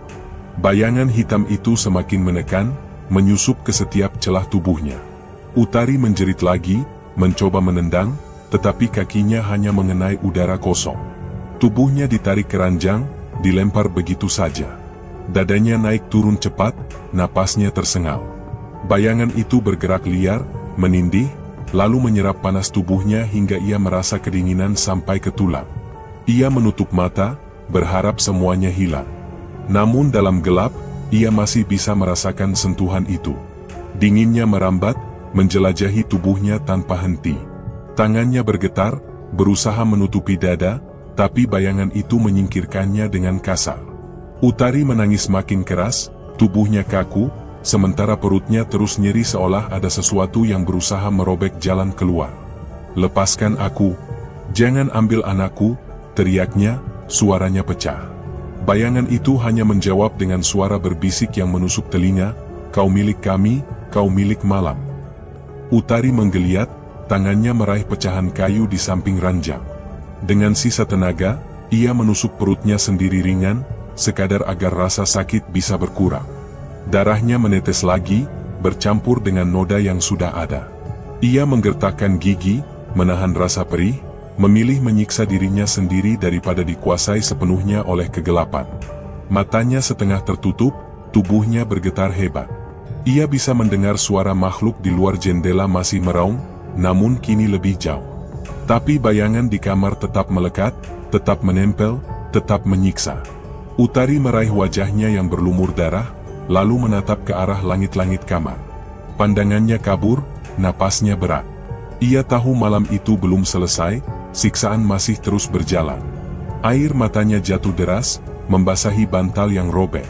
Speaker 1: Bayangan hitam itu semakin menekan, menyusup ke setiap celah tubuhnya. Utari menjerit lagi, mencoba menendang, tetapi kakinya hanya mengenai udara kosong. Tubuhnya ditarik ke ranjang, dilempar begitu saja. Dadanya naik turun cepat, napasnya tersengal. Bayangan itu bergerak liar, menindih, lalu menyerap panas tubuhnya hingga ia merasa kedinginan sampai ke tulang. Ia menutup mata, berharap semuanya hilang. Namun dalam gelap, ia masih bisa merasakan sentuhan itu. Dinginnya merambat, menjelajahi tubuhnya tanpa henti. Tangannya bergetar, berusaha menutupi dada, tapi bayangan itu menyingkirkannya dengan kasar. Utari menangis makin keras, tubuhnya kaku, sementara perutnya terus nyeri seolah ada sesuatu yang berusaha merobek jalan keluar. "Lepaskan aku! Jangan ambil anakku!" teriaknya, suaranya pecah. Bayangan itu hanya menjawab dengan suara berbisik yang menusuk telinga, "Kau milik kami, kau milik malam." Utari menggeliat, tangannya meraih pecahan kayu di samping ranjang. Dengan sisa tenaga, ia menusuk perutnya sendiri ringan, sekadar agar rasa sakit bisa berkurang. Darahnya menetes lagi, bercampur dengan noda yang sudah ada. Ia menggertakkan gigi, menahan rasa perih, memilih menyiksa dirinya sendiri daripada dikuasai sepenuhnya oleh kegelapan. Matanya setengah tertutup, tubuhnya bergetar hebat. Ia bisa mendengar suara makhluk di luar jendela masih meraung, namun kini lebih jauh. Tapi bayangan di kamar tetap melekat, tetap menempel, tetap menyiksa. Utari meraih wajahnya yang berlumur darah, lalu menatap ke arah langit-langit kamar. Pandangannya kabur, napasnya berat. Ia tahu malam itu belum selesai, siksaan masih terus berjalan. Air matanya jatuh deras, membasahi bantal yang robek.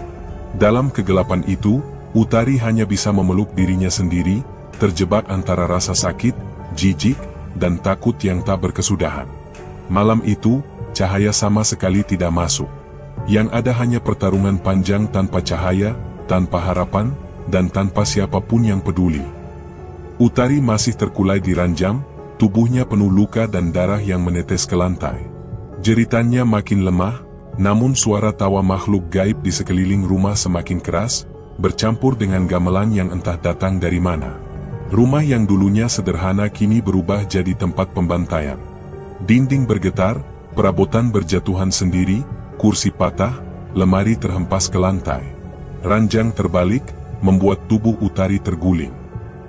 Speaker 1: Dalam kegelapan itu, Utari hanya bisa memeluk dirinya sendiri, terjebak antara rasa sakit, jijik, dan takut yang tak berkesudahan. Malam itu, cahaya sama sekali tidak masuk. Yang ada hanya pertarungan panjang tanpa cahaya, tanpa harapan, dan tanpa siapapun yang peduli. Utari masih terkulai di ranjang, tubuhnya penuh luka dan darah yang menetes ke lantai. Jeritannya makin lemah, namun suara tawa makhluk gaib di sekeliling rumah semakin keras, bercampur dengan gamelan yang entah datang dari mana. Rumah yang dulunya sederhana kini berubah jadi tempat pembantaian. Dinding bergetar, perabotan berjatuhan sendiri, kursi patah, lemari terhempas ke lantai. Ranjang terbalik, membuat tubuh Utari terguling.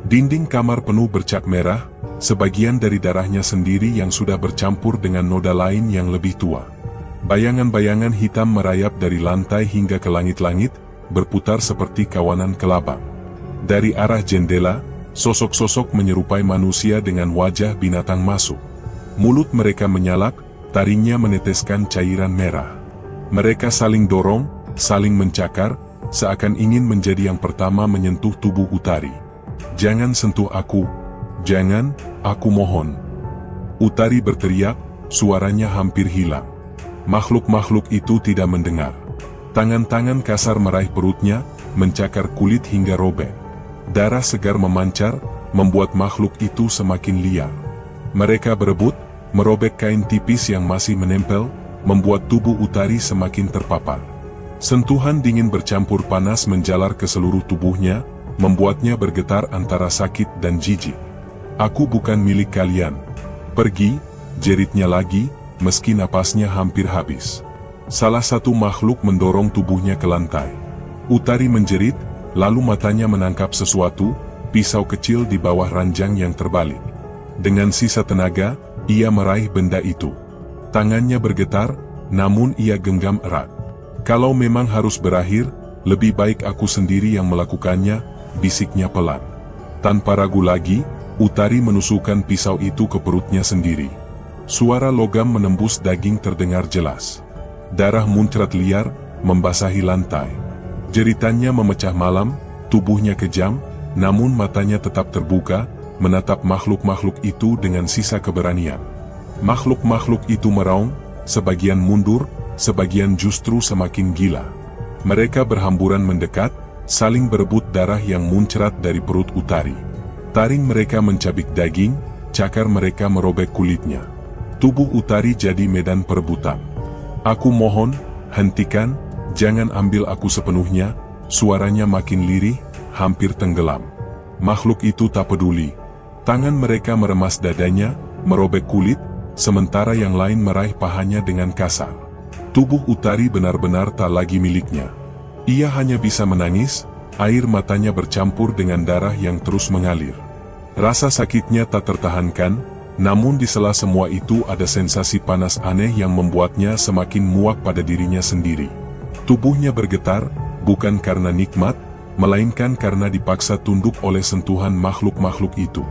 Speaker 1: Dinding kamar penuh bercak merah, sebagian dari darahnya sendiri yang sudah bercampur dengan noda lain yang lebih tua. Bayangan-bayangan hitam merayap dari lantai hingga ke langit-langit, berputar seperti kawanan kelabang. Dari arah jendela, sosok-sosok menyerupai manusia dengan wajah binatang masuk. Mulut mereka menyalak, taringnya meneteskan cairan merah. Mereka saling dorong, saling mencakar, seakan ingin menjadi yang pertama menyentuh tubuh Utari. "Jangan sentuh aku. Jangan, aku mohon." Utari berteriak, suaranya hampir hilang. Makhluk-makhluk itu tidak mendengar. Tangan-tangan kasar meraih perutnya, mencakar kulit hingga robek. Darah segar memancar, membuat makhluk itu semakin liar. Mereka berebut, merobek kain tipis yang masih menempel, membuat tubuh Utari semakin terpapar. Sentuhan dingin bercampur panas menjalar ke seluruh tubuhnya, membuatnya bergetar antara sakit dan jijik. "Aku bukan milik kalian. Pergi," jeritnya lagi, meski napasnya hampir habis. Salah satu makhluk mendorong tubuhnya ke lantai. Utari menjerit, lalu matanya menangkap sesuatu, pisau kecil di bawah ranjang yang terbalik. Dengan sisa tenaga, ia meraih benda itu. Tangannya bergetar, namun ia genggam erat. "Kalau memang harus berakhir, lebih baik aku sendiri yang melakukannya," bisiknya pelan. Tanpa ragu lagi, Utari menusukkan pisau itu ke perutnya sendiri. Suara logam menembus daging terdengar jelas. Darah muncrat liar, membasahi lantai. Jeritannya memecah malam, tubuhnya kejam, namun matanya tetap terbuka, menatap makhluk-makhluk itu dengan sisa keberanian. Makhluk-makhluk itu meraung, sebagian mundur, sebagian justru semakin gila. Mereka berhamburan mendekat, saling berebut darah yang muncrat dari perut Utari. Taring mereka mencabik daging, cakar mereka merobek kulitnya. Tubuh Utari jadi medan perebutan. "Aku mohon, hentikan, jangan ambil aku sepenuhnya," suaranya makin lirih, hampir tenggelam. Makhluk itu tak peduli. Tangan mereka meremas dadanya, merobek kulit, sementara yang lain meraih pahanya dengan kasar. Tubuh Utari benar-benar tak lagi miliknya. Ia hanya bisa menangis, air matanya bercampur dengan darah yang terus mengalir. Rasa sakitnya tak tertahankan, namun di sela semua itu ada sensasi panas aneh yang membuatnya semakin muak pada dirinya sendiri. Tubuhnya bergetar, bukan karena nikmat, melainkan karena dipaksa tunduk oleh sentuhan makhluk-makhluk itu.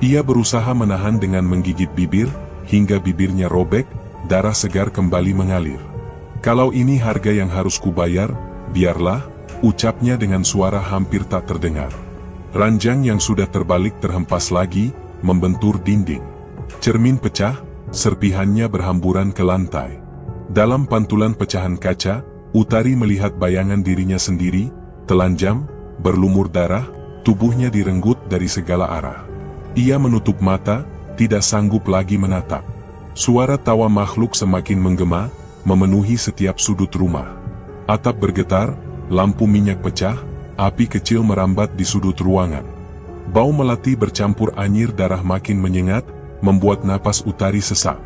Speaker 1: Ia berusaha menahan dengan menggigit bibir, hingga bibirnya robek, darah segar kembali mengalir. "Kalau ini harga yang harus kubayar, biarlah," ucapnya dengan suara hampir tak terdengar. Ranjang yang sudah terbalik terhempas lagi, membentur dinding. Cermin pecah, serpihannya berhamburan ke lantai. Dalam pantulan pecahan kaca, Utari melihat bayangan dirinya sendiri, telanjang, berlumur darah, tubuhnya direnggut dari segala arah. Ia menutup mata, tidak sanggup lagi menatap. Suara tawa makhluk semakin menggema, memenuhi setiap sudut rumah. Atap bergetar, lampu minyak pecah, api kecil merambat di sudut ruangan. Bau melati bercampur anyir darah makin menyengat, membuat napas Utari sesak.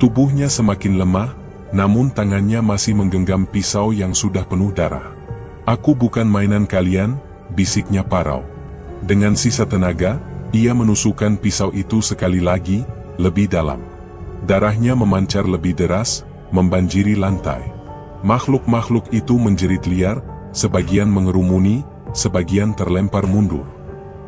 Speaker 1: Tubuhnya semakin lemah, namun tangannya masih menggenggam pisau yang sudah penuh darah. "Aku bukan mainan kalian," bisiknya parau. Dengan sisa tenaga, ia menusukkan pisau itu sekali lagi, lebih dalam. Darahnya memancar lebih deras, membanjiri lantai. Makhluk-makhluk itu menjerit liar, sebagian mengerumuni, sebagian terlempar mundur.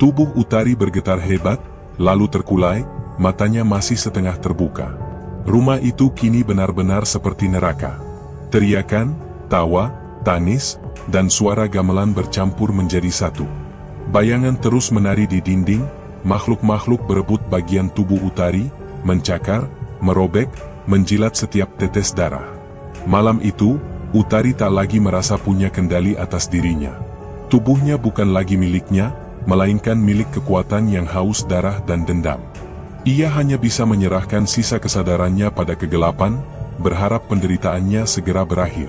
Speaker 1: Tubuh Utari bergetar hebat, lalu terkulai, matanya masih setengah terbuka. Rumah itu kini benar-benar seperti neraka. Teriakan, tawa, tangis, dan suara gamelan bercampur menjadi satu. Bayangan terus menari di dinding, makhluk-makhluk berebut bagian tubuh Utari, mencakar, merobek, menjilat setiap tetes darah. Malam itu, Utari tak lagi merasa punya kendali atas dirinya. Tubuhnya bukan lagi miliknya, melainkan milik kekuatan yang haus darah dan dendam. Ia hanya bisa menyerahkan sisa kesadarannya pada kegelapan, berharap penderitaannya segera berakhir.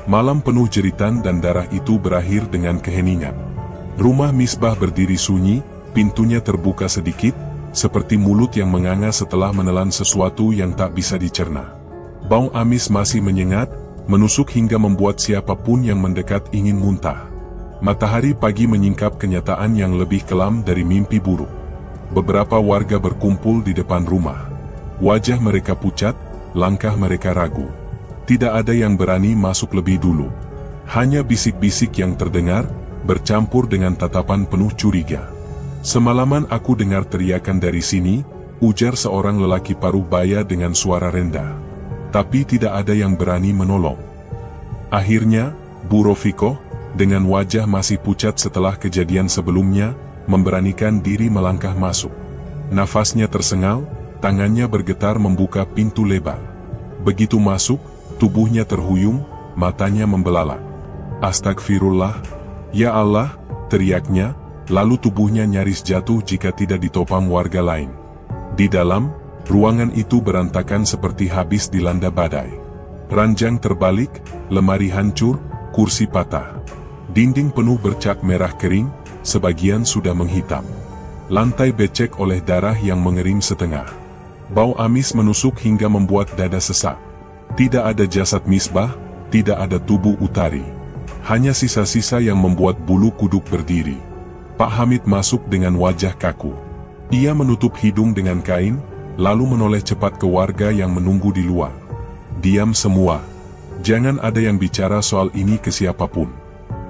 Speaker 1: Malam penuh jeritan dan darah itu berakhir dengan keheningan. Rumah Misbah berdiri sunyi, pintunya terbuka sedikit, seperti mulut yang menganga setelah menelan sesuatu yang tak bisa dicerna. Bau amis masih menyengat, menusuk hingga membuat siapapun yang mendekat ingin muntah. Matahari pagi menyingkap kenyataan yang lebih kelam dari mimpi buruk. Beberapa warga berkumpul di depan rumah. Wajah mereka pucat, langkah mereka ragu. Tidak ada yang berani masuk lebih dulu. Hanya bisik-bisik yang terdengar, bercampur dengan tatapan penuh curiga. "Semalaman aku dengar teriakan dari sini," ujar seorang lelaki paruh baya dengan suara rendah. "Tapi tidak ada yang berani menolong." Akhirnya, Bu Rofikoh, dengan wajah masih pucat setelah kejadian sebelumnya, memberanikan diri melangkah masuk. Nafasnya tersengal, tangannya bergetar membuka pintu lebar. Begitu masuk, tubuhnya terhuyung, matanya membelalak. Astagfirullah, ya Allah, teriaknya, lalu tubuhnya nyaris jatuh jika tidak ditopang warga lain. Di dalam, ruangan itu berantakan seperti habis dilanda badai. Ranjang terbalik, lemari hancur, kursi patah. Dinding penuh bercak merah kering, sebagian sudah menghitam. Lantai becek oleh darah yang mengerim setengah. Bau amis menusuk hingga membuat dada sesak. Tidak ada jasad Misbah, tidak ada tubuh Utari. Hanya sisa-sisa yang membuat bulu kuduk berdiri. Pak Hamid masuk dengan wajah kaku. Ia menutup hidung dengan kain, lalu menoleh cepat ke warga yang menunggu di luar. Diam semua. Jangan ada yang bicara soal ini ke siapapun.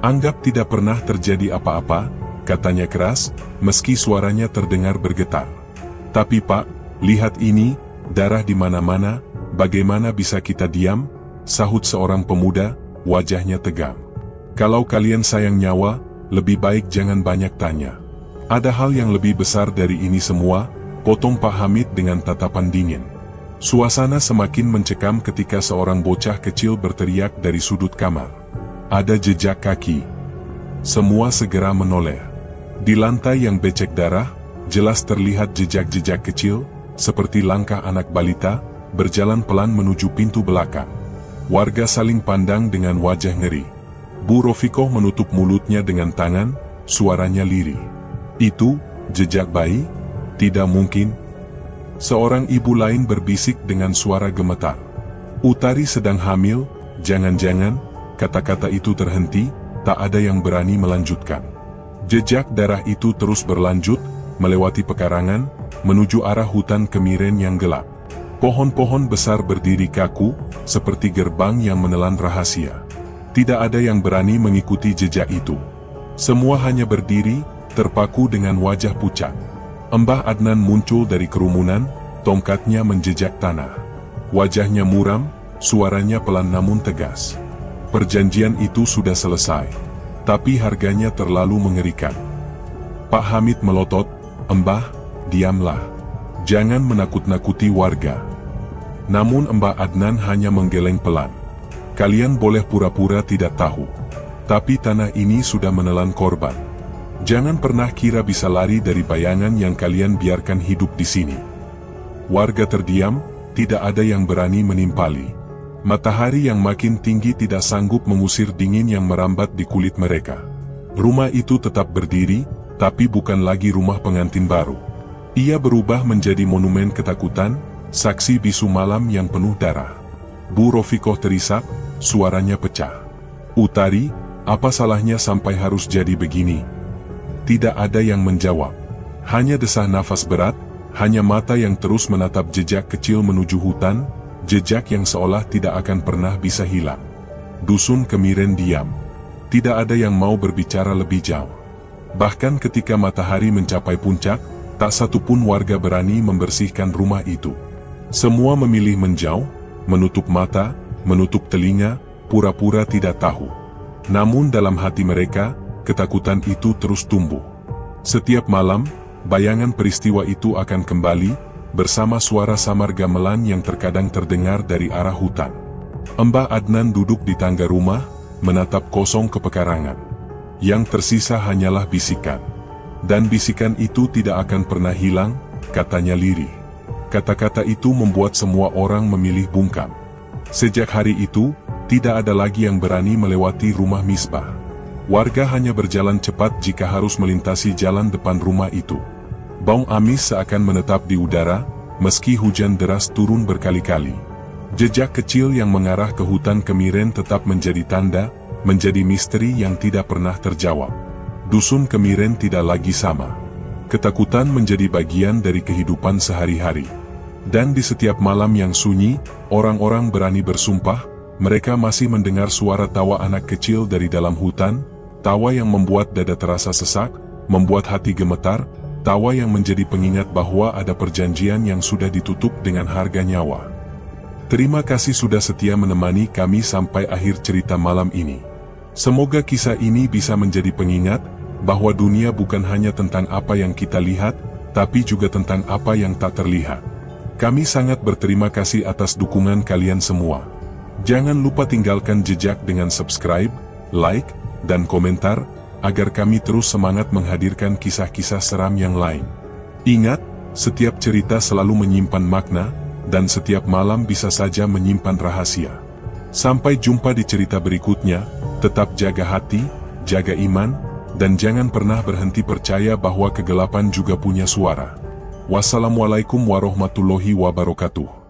Speaker 1: Anggap tidak pernah terjadi apa-apa, katanya keras, meski suaranya terdengar bergetar. Tapi Pak, lihat ini, darah di mana-mana, bagaimana bisa kita diam? Sahut seorang pemuda, wajahnya tegang. Kalau kalian sayang nyawa, lebih baik jangan banyak tanya. Ada hal yang lebih besar dari ini semua, potong Pak Hamid dengan tatapan dingin. Suasana semakin mencekam ketika seorang bocah kecil berteriak dari sudut kamar. Ada jejak kaki. Semua segera menoleh. Di lantai yang becek darah, jelas terlihat jejak-jejak kecil, seperti langkah anak balita, berjalan pelan menuju pintu belakang. Warga saling pandang dengan wajah ngeri. Bu Rofikoh menutup mulutnya dengan tangan, suaranya lirih. Itu, jejak bayi? Tidak mungkin. Seorang ibu lain berbisik dengan suara gemetar. Utari sedang hamil, jangan-jangan, kata-kata itu terhenti, tak ada yang berani melanjutkan. Jejak darah itu terus berlanjut, melewati pekarangan, menuju arah hutan kemiren yang gelap. Pohon-pohon besar berdiri kaku, seperti gerbang yang menelan rahasia. Tidak ada yang berani mengikuti jejak itu. Semua hanya berdiri, terpaku dengan wajah pucat. Mbah Adnan muncul dari kerumunan, tongkatnya menjejak tanah. Wajahnya muram, suaranya pelan namun tegas. Perjanjian itu sudah selesai, tapi harganya terlalu mengerikan. Pak Hamid melotot, Mbah, diamlah. Jangan menakut-nakuti warga. Namun Mbah Adnan hanya menggeleng pelan. Kalian boleh pura-pura tidak tahu. Tapi tanah ini sudah menelan korban. Jangan pernah kira bisa lari dari bayangan yang kalian biarkan hidup di sini. Warga terdiam, tidak ada yang berani menimpali. Matahari yang makin tinggi tidak sanggup mengusir dingin yang merambat di kulit mereka. Rumah itu tetap berdiri, tapi bukan lagi rumah pengantin baru. Ia berubah menjadi monumen ketakutan, saksi bisu malam yang penuh darah. Bu Rofikoh terisak, suaranya pecah. Utari, apa salahnya sampai harus jadi begini? Tidak ada yang menjawab. Hanya desah nafas berat, hanya mata yang terus menatap jejak kecil menuju hutan, jejak yang seolah tidak akan pernah bisa hilang. Dusun Kemiren diam. Tidak ada yang mau berbicara lebih jauh. Bahkan ketika matahari mencapai puncak, tak satupun warga berani membersihkan rumah itu. Semua memilih menjauh, menutup mata, menutup telinga, pura-pura tidak tahu. Namun dalam hati mereka, ketakutan itu terus tumbuh. Setiap malam, bayangan peristiwa itu akan kembali, bersama suara samar gamelan yang terkadang terdengar dari arah hutan. Mbah Adnan duduk di tangga rumah, menatap kosong ke pekarangan. Yang tersisa hanyalah bisikan. Dan bisikan itu tidak akan pernah hilang, katanya lirih. Kata-kata itu membuat semua orang memilih bungkam. Sejak hari itu, tidak ada lagi yang berani melewati rumah Misbah. Warga hanya berjalan cepat jika harus melintasi jalan depan rumah itu. Bau amis seakan menetap di udara, meski hujan deras turun berkali-kali. Jejak kecil yang mengarah ke hutan Kemiren tetap menjadi tanda, menjadi misteri yang tidak pernah terjawab. Dusun Kemiren tidak lagi sama. Ketakutan menjadi bagian dari kehidupan sehari-hari. Dan di setiap malam yang sunyi, orang-orang berani bersumpah, mereka masih mendengar suara tawa anak kecil dari dalam hutan, tawa yang membuat dada terasa sesak, membuat hati gemetar, tawa yang menjadi pengingat bahwa ada perjanjian yang sudah ditutup dengan harga nyawa. Terima kasih sudah setia menemani kami sampai akhir cerita malam ini. Semoga kisah ini bisa menjadi pengingat, bahwa dunia bukan hanya tentang apa yang kita lihat, tapi juga tentang apa yang tak terlihat. Kami sangat berterima kasih atas dukungan kalian semua. Jangan lupa tinggalkan jejak dengan subscribe, like, dan komentar, agar kami terus semangat menghadirkan kisah-kisah seram yang lain. Ingat, setiap cerita selalu menyimpan makna, dan setiap malam bisa saja menyimpan rahasia. Sampai jumpa di cerita berikutnya, tetap jaga hati, jaga iman, dan jangan pernah berhenti percaya bahwa kegelapan juga punya suara. Wassalamualaikum warahmatullahi wabarakatuh.